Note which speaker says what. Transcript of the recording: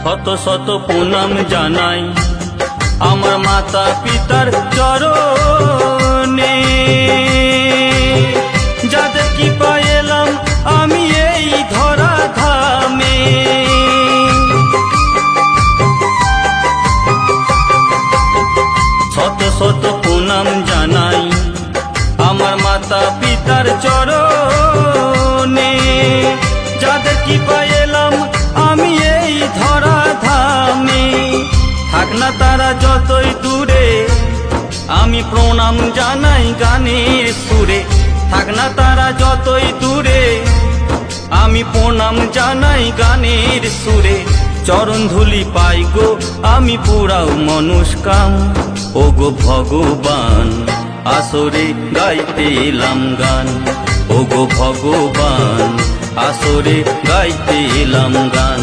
Speaker 1: শত শত প্রণাম জানাই আমার মাতা পিতার চরণে, যাদের কৃপা এলাম আমি এই ধরা ধামে। শত শত প্রণাম জানাই আমার মাতা পিতার চরণে, যাদের কৃপা এলাম আমি এই ধরা ধামে। থাক না তারা যতই দূরে আমি প্রণাম জানাই গানের সুরে, থাক না তারা যতই দূরে আমি প্রণাম জানাই গানের সুরে। চরণ ধুলি পাই গো আমি পুরাও মনুষ্কাম, ও গো ভগবান আসরে গাইতে এলাম গান, ও গো ভগবান আসরে গাইতে এলাম গান।